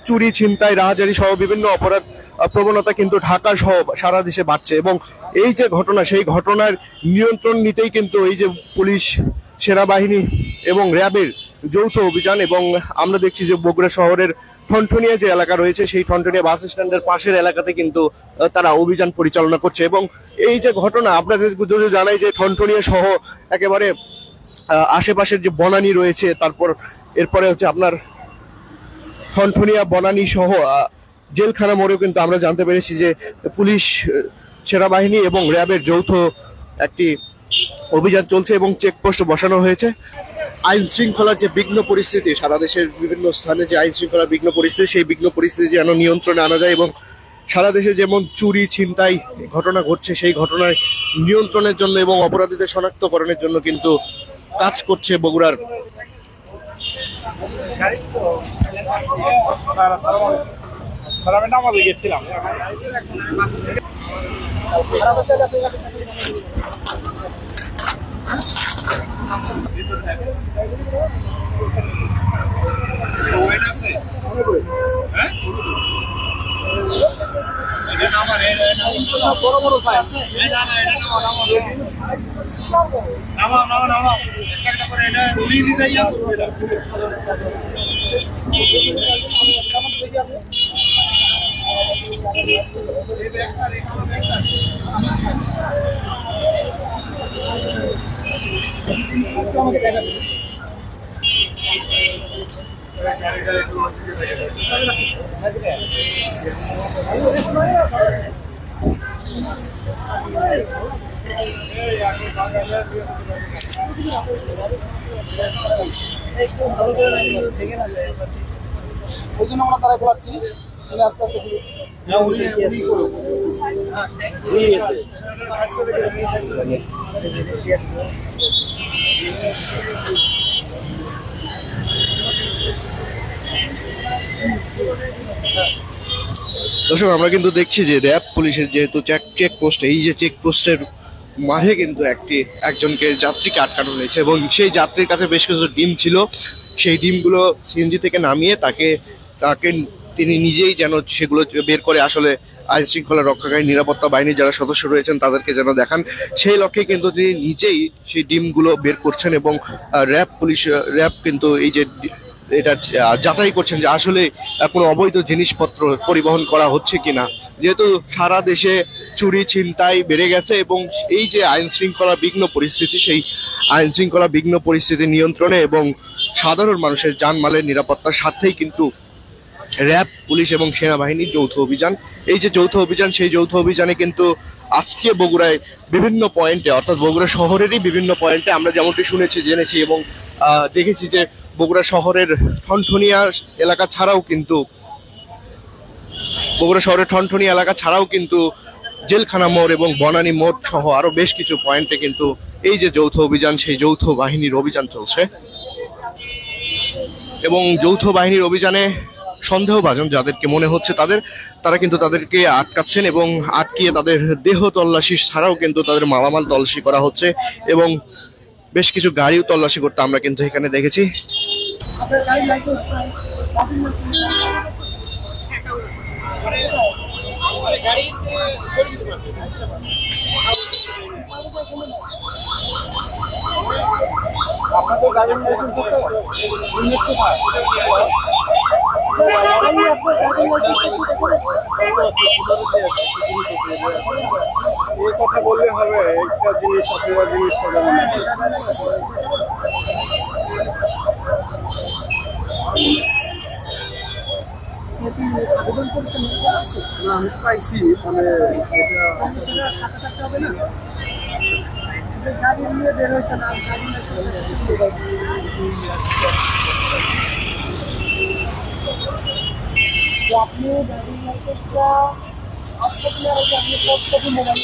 চুরি, ছিনতাই, রাহাজারি সহ বিভিন্ন অপরাধ প্রবণতা কিন্তু ঢাকা সহ সারা দেশে বাড়ছে। এবং এই যে ঘটনা, সেই ঘটনার নিয়ন্ত্রণ নিতেই কিন্তু এই যে পুলিশ, সেনাবাহিনী এবং র্যাবের যৌথ অভিযান। এবং আমরা দেখছি যে বগুড়া শহরের ঠনঠনিয়া যে এলাকা রয়েছে, সেই ঠনঠনিয়া বাস স্ট্যান্ডের পাশের এলাকাতে কিন্তু তারা অভিযান পরিচালনা করছে। এবং এই যে ঘটনা, আপনাদের যদি জানাই যে ঠনঠনিয়া সহ একেবারে আশেপাশের যে বনানী রয়েছে, তারপর এরপরে হচ্ছে আপনার ঠনঠনিয়া, বনানী সহ জেলখানা মোড়েও কিন্তু আমরা জানতে পেরেছি যে পুলিশ, সেনাবাহিনী এবং র্যাবের যৌথ একটি অভিযান চলছে এবং চেকপোস্ট বসানো হয়েছে। আইন শৃঙ্খলার যে বিঘ্ন পরিস্থিতি, সারা দেশের বিভিন্ন স্থানে যে আইন শৃঙ্খলার বিঘ্ন পরিস্থিতি, সেই বিঘ্ন পরিস্থিতি যেন নিয়ন্ত্রণে আনা যায় এবং সারা দেশে যেমন চুরি, ছিনতাই ঘটনা ঘটছে, সেই ঘটনায় নিয়ন্ত্রণের জন্য এবং অপরাধীদের শনাক্তকরণের জন্য কিন্তু কাজ করছে বগুড়ার দর্শক, আমরা কিন্তু দেখছি যে র্যাব পুলিশের যেহেতু চেকপোস্ট, এই যে চেকপোস্টের মাঝে কিন্তু একজনকে যাত্রীকে আটকানো হয়েছে এবং সেই যাত্রীর কাছে বেশ কিছু ডিম ছিল। সেই ডিমগুলো সিএনজি থেকে নামিয়ে তাকে তিনি নিজেই যেন সেগুলো বের করে আসলে আইন শৃঙ্খলা রক্ষাকারী নিরাপত্তা বাহিনীর যারা সদস্য রয়েছেন তাদেরকে যেন দেখান, সেই লক্ষ্যে কিন্তু তিনি নিজেই সেই ডিমগুলো বের করছেন। এবং র্যাব কিন্তু এই যে এটা যাচাই করছেন যে আসলে কোনো অবৈধ জিনিসপত্র পরিবহন করা হচ্ছে কিনা, যেহেতু সারা দেশে চুরি, ছিনতাই বেড়ে গেছে এবং এই যে আইন শৃঙ্খলা বিঘ্ন পরিস্থিতি, সেই আইন শৃঙ্খলা বিঘ্ন পরিস্থিতি নিয়ন্ত্রণে এবং সাধারণ মানুষের জানমালের নিরাপত্তার স্বার্থেই কিন্তু র্যাব, পুলিশ এবং সেনাবাহিনীর যৌথ অভিযান। এই যে যৌথ অভিযান, সেই যৌথ অভিযানে কিন্তু আজকে বগুড়ায় বিভিন্ন পয়েন্টে, অর্থাৎ বগুড়া শহরেরই বিভিন্ন পয়েন্টে আমরা যেমনটি শুনেছি, জেনেছি এবং দেখেছি যে বগুড়া শহরের ঠনঠনিয়া এলাকা ছাড়াও কিন্তু জেলখানা মোড় এবং বনানী মোড় সহ আরো বেশ কিছু পয়েন্টে কিন্তু এই যে যৌথ অভিযান, সেই যৌথ বাহিনীর অভিযান চলছে। এবং যৌথ বাহিনীর অভিযানে সন্দেহভাজন যাদেরকে মনে হচ্ছে তারা কিন্তু তাদেরকে আটকাচ্ছেন এবং আটকিয়ে তাদের দেহ তল্লাশি ছাড়াও কিন্তু তাদের মালামাল তল্লাশি করা হচ্ছে এবং বেশ কিছু গাড়িও তল্লাশি করতে আমরা কিন্তু এখানে দেখেছি। আপনাদের গাড়ির লাইসেন্স আছে? এই কথা বললে হবে, একটা জিনিস অপরা জিনিস হবে না। আবেদন করেছেন? না, আমি পাইছি, মানে সেটা সাথে থাকতে হবে না। গাড়ি নিয়ে বের হয়েছে না, গাড়ি আপনি গাড়ির লাইসেন্সটা আপনি মোবাইল